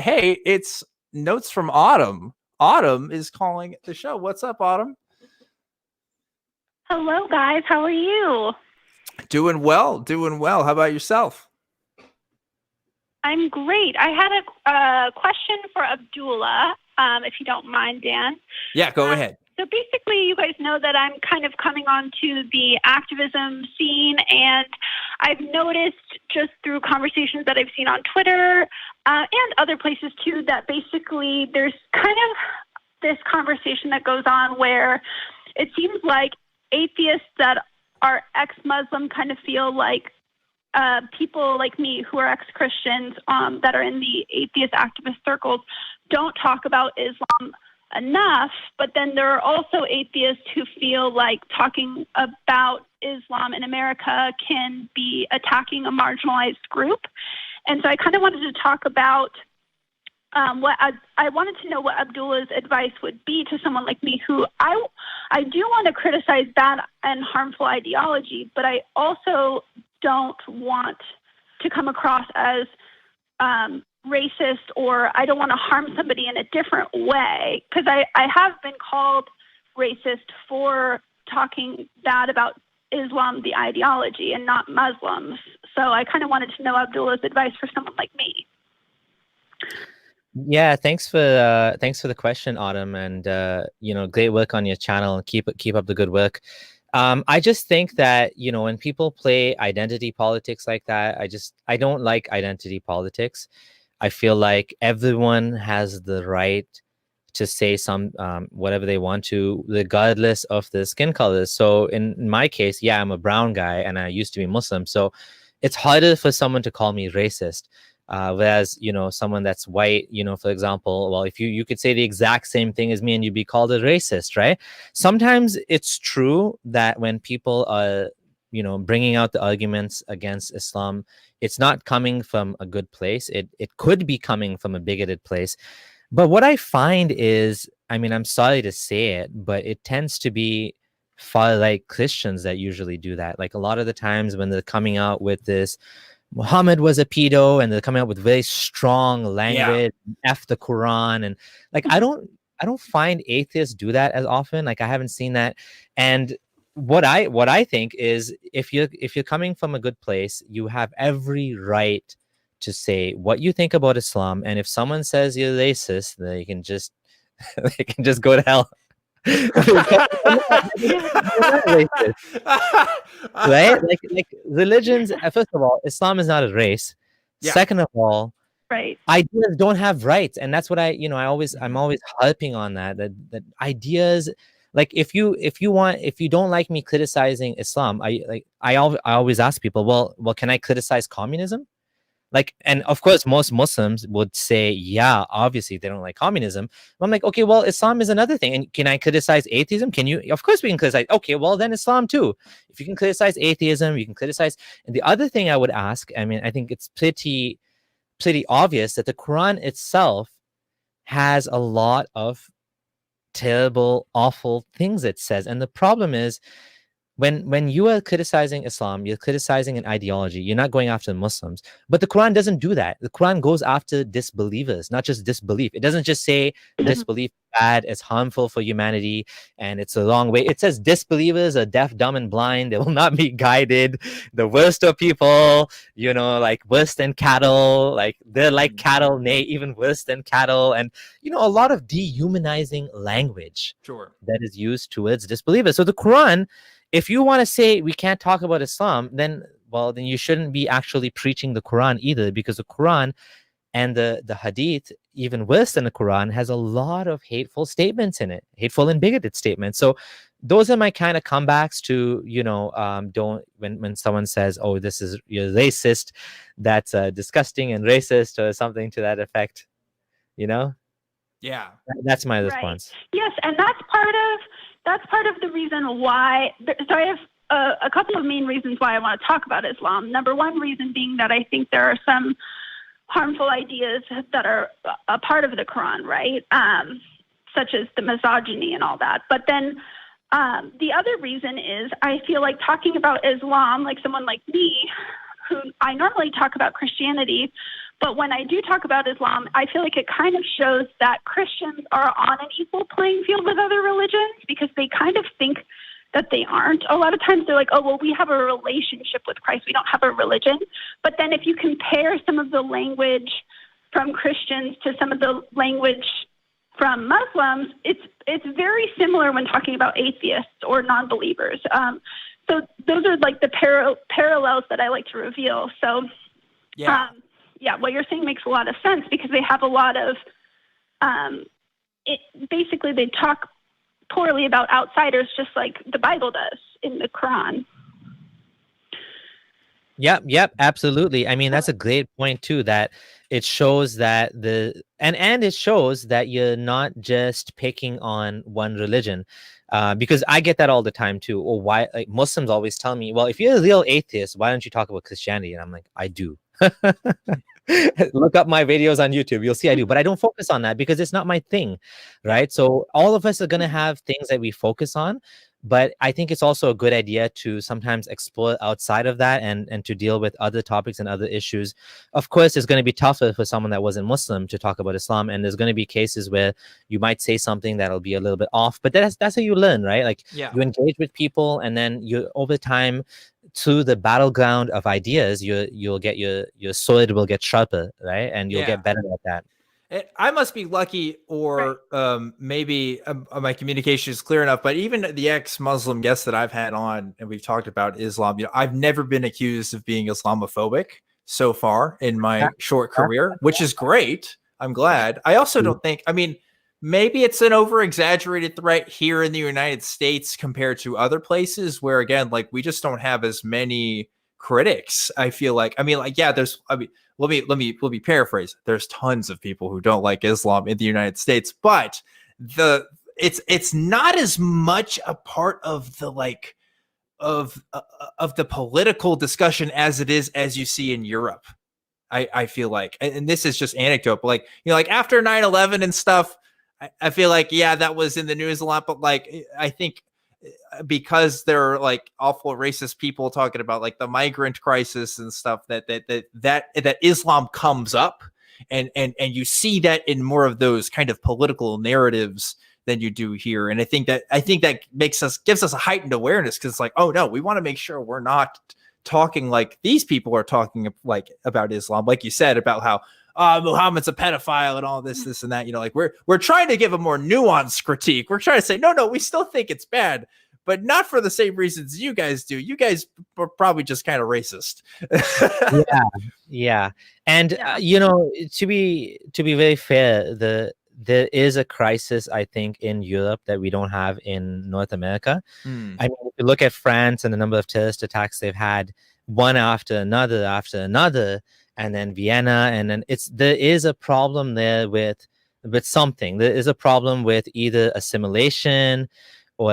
Hey, it's Notes from Autumn. Autumn is calling the show. What's up, Autumn? Hello, guys. How are you? Doing well, doing well. How about yourself? I'm great. I had a question for Abdullah, if you don't mind, Dan. Yeah, go ahead. So basically, you guys know that I'm kind of coming onto the activism scene, and I've noticed just through conversations that I've seen on Twitter and other places too, that basically there's kind of this conversation that goes on where it seems like atheists that are ex-Muslim kind of feel like people like me who are ex-Christians that are in the atheist activist circles don't talk about Islam enough, but then there are also atheists who feel like talking about Islam in America can be attacking a marginalized group. And so I kind of wanted to talk about what I wanted to know what Abdullah's advice would be to someone like me who I do want to criticize bad and harmful ideology, but I also don't want to come across as racist, or I don't want to harm somebody in a different way, because I have been called racist for talking bad about Islam, the ideology, and not Muslims. So I kind of wanted to know Abdullah's advice for someone like me. Yeah, thanks for the question, Autumn, and great work on your channel. Keep up the good work. I just think that, when people play identity politics like that, I don't like identity politics. I feel like everyone has the right to say whatever they want to, regardless of the skin color. So in my case, yeah, I'm a brown guy and I used to be Muslim. So it's harder for someone to call me racist. Whereas, someone that's white, for example, well, if you could say the exact same thing as me and you'd be called a racist, right? Sometimes it's true that when people are, bringing out the arguments against Islam, it's not coming from a good place. It could be coming from a bigoted place. But what I find is, I'm sorry to say it, but it tends to be far-right Christians that usually do that. Like a lot of the times when they're coming out with this, Muhammad was a pedo, and they're coming up with very strong language, F the Quran, and like I don't find atheists do that as often. Like I haven't seen that. And what I think is, if you're coming from a good place, you have every right to say what you think about Islam. And if someone says you're racist, then you can just they can just go to hell. Right? Like religions, first of all, Islam is not a race. Yeah. Second of all, right, ideas don't have rights. And that's what I'm always harping on that ideas, like if you don't like me criticizing Islam, I always ask people, well, can I criticize communism? Like, and of course, most Muslims would say, yeah, obviously they don't like communism. I'm like, okay, well, Islam is another thing. And can I criticize atheism? Can you? Of course we can criticize. Okay, well, then Islam too. If you can criticize atheism, you can criticize. And the other thing I would ask, I think it's pretty obvious that the Quran itself has a lot of terrible, awful things it says. And the problem is, when you are criticizing Islam, you're criticizing an ideology. You're not going after Muslims. But the Quran doesn't do that. The Quran goes after disbelievers, not just disbelief. It doesn't just say disbelief is bad, it's harmful for humanity, and it's a wrong way. It says disbelievers are deaf, dumb, and blind. They will not be guided. The worst of people, like worse than cattle. Like they're like cattle, nay, even worse than cattle. And, a lot of dehumanizing language that is used towards disbelievers. So the Quran, if you want to say we can't talk about Islam, then you shouldn't be actually preaching the Quran either, because the Quran and the Hadith, even worse than the Quran, has a lot of hateful statements in it, hateful and bigoted statements. So those are my kind of comebacks to, when someone says, oh, you're racist, that's disgusting and racist, or something to that effect, Yeah. That's my response. Right. Yes, and that's part of the reason why. So I have a couple of main reasons why I want to talk about Islam. Number one reason being that I think there are some harmful ideas that are a part of the Quran, right? Such as the misogyny and all that. But then the other reason is I feel like talking about Islam, like someone like me, who I normally talk about Christianity, But when I do talk about Islam, I feel like it kind of shows that Christians are on an equal playing field with other religions because they kind of think that they aren't. A lot of times they're like, oh, well, we have a relationship with Christ. We don't have a religion. But then if you compare some of the language from Christians to some of the language from Muslims, it's very similar when talking about atheists or non-believers. So those are like the parallels that I like to reveal. So, yeah, what you're saying makes a lot of sense because they have a lot of, basically they talk poorly about outsiders just like the Bible does in the Quran. Yep, absolutely. I mean, that's a great point too, that it shows that and it shows that you're not just picking on one religion. Because I get that all the time too. Or why, like Muslims always tell me, well, if you're a real atheist, why don't you talk about Christianity? And I'm like, I do. Look up my videos on YouTube. You'll see I do, but I don't focus on that because it's not my thing, right? So all of us are going to have things that we focus on, but I think it's also a good idea to sometimes explore outside of that and to deal with other topics and other issues. Of course, it's going to be tougher for someone that wasn't Muslim to talk about Islam, and there's going to be cases where you might say something that'll be a little bit off, but that's how you learn, right? Like you engage with people, and then you over time, through the battleground of ideas, you'll get your sword will get sharper, right? And you'll get better at that. I must be lucky, or maybe my communication is clear enough, but even the ex-Muslim guests that I've had on and we've talked about Islam, I've never been accused of being Islamophobic so far in my short career, which is great. I'm glad. I also don't think, I mean, maybe it's an over-exaggerated threat here in the United States compared to other places where, again, like we just don't have as many critics. I feel like, I mean, like, yeah, let me paraphrase. There's tons of people who don't like Islam in the United States, but it's not as much a part of the of the political discussion as it is as you see in Europe. I feel like, and this is just anecdote, but like, like after 9/11 and stuff, I feel like, yeah, that was in the news a lot, but like, I think because there are like awful racist people talking about like the migrant crisis and stuff that Islam comes up and you see that in more of those kind of political narratives than you do here. And I think that gives us a heightened awareness because it's like, oh no, we want to make sure we're not talking like these people are talking like about Islam, like you said, about how Muhammad's a pedophile and all this and that, like we're trying to give a more nuanced critique. We're trying to say, no, we still think it's bad, but not for the same reasons you guys do. You guys are probably just kind of racist. Yeah. And, to be very fair, there is a crisis, I think, in Europe that we don't have in North America. I mean, if you look at France and the number of terrorist attacks they've had, one after another, and then Vienna, and then there is a problem there with something. There is a problem with either assimilation or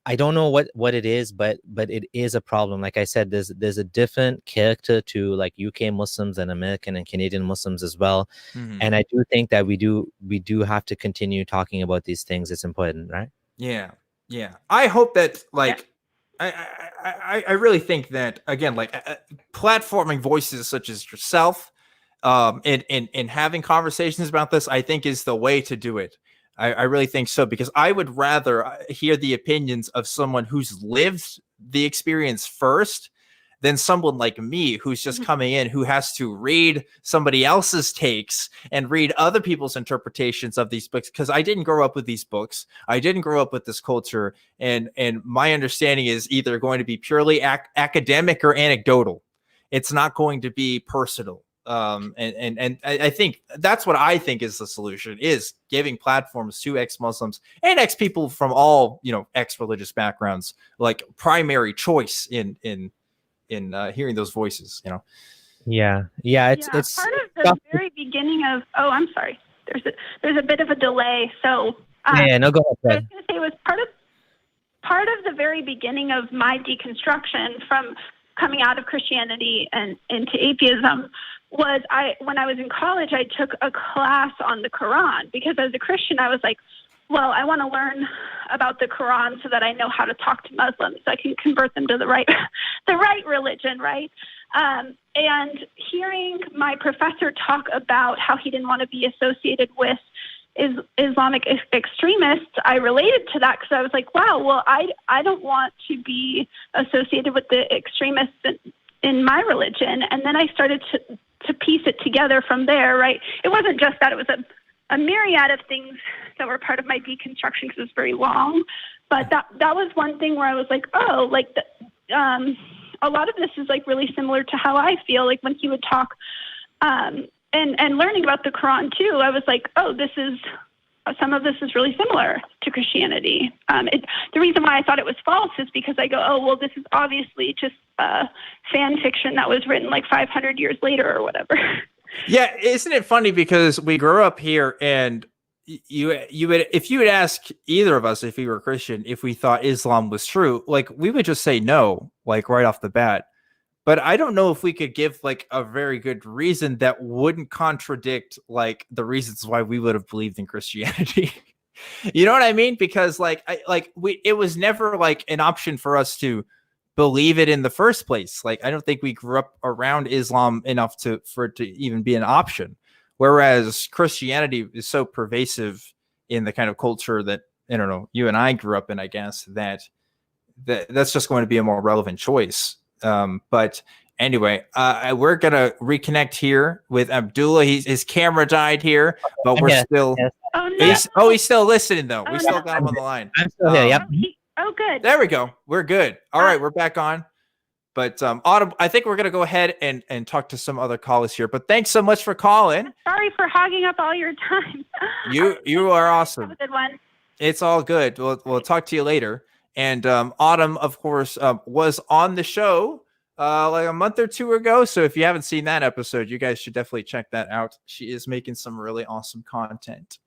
I don't know what it is, but it is a problem. Like I said, there's a different character to like UK Muslims and American and Canadian Muslims as well. And I do think that we do have to continue talking about these things. It's important, right? Yeah. I hope that like I really think that, again, like platforming voices such as yourself and having conversations about this, I think is the way to do it. I really think so, because I would rather hear the opinions of someone who's lived the experience first than someone like me who's just coming in, who has to read somebody else's takes and read other people's interpretations of these books. Because I didn't grow up with these books. I didn't grow up with this culture. And my understanding is either going to be purely academic or anecdotal. It's not going to be personal. And I think that's what I think is the solution, is giving platforms to ex-Muslims and ex-people from all, ex-religious backgrounds, like primary choice in hearing those voices, Yeah. It's part of the very beginning of, I'm sorry. There's a bit of a delay. So no, go ahead. I was going to say it was part of the very beginning of my deconstruction from coming out of Christianity and into atheism was when I was in college, I took a class on the Quran, because as a Christian, I was like, well, I want to learn about the Quran so that I know how to talk to Muslims. So I can convert them to the right religion, right? And hearing my professor talk about how he didn't want to be associated with Islamic extremists, I related to that because I was like, wow, well, I don't want to be associated with the extremists in my religion. And then I started to piece it together from there, right? It wasn't just that, it was a myriad of things that were part of my deconstruction because it was very long. But that was one thing where I was like, oh, like a lot of this is like really similar to how I feel. Like when he would talk and learning about the Quran too, I was like, oh, some of this is really similar to Christianity. The reason why I thought it was false is because I go, oh, well, this is obviously just fan fiction that was written like 500 years later or whatever. Yeah, isn't it funny because we grew up here, and you would, if you would ask either of us if we were Christian, if we thought Islam was true, like we would just say no, like right off the bat. But I don't know if we could give like a very good reason that wouldn't contradict like the reasons why we would have believed in Christianity. You know what I mean? Because it was never like an option for us to believe it in the first place. Like I don't think we grew up around Islam enough for it to even be an option. Whereas Christianity is so pervasive in the kind of culture that, I don't know, you and I grew up in, I guess, that's just going to be a more relevant choice. But anyway, we're going to reconnect here with Abdullah. His camera died here, but we're still... Yes. Oh, no. He's still listening, though. We still got him on the line. I'm still here, yep. Oh, good. There we go. We're good. All right, we're back on. But Autumn, I think we're going to go ahead and talk to some other callers here. But thanks so much for calling. Sorry for hogging up all your time. You are awesome. Have a good one. It's all good. We'll talk to you later. And Autumn, of course, was on the show like a month or two ago. So if you haven't seen that episode, you guys should definitely check that out. She is making some really awesome content.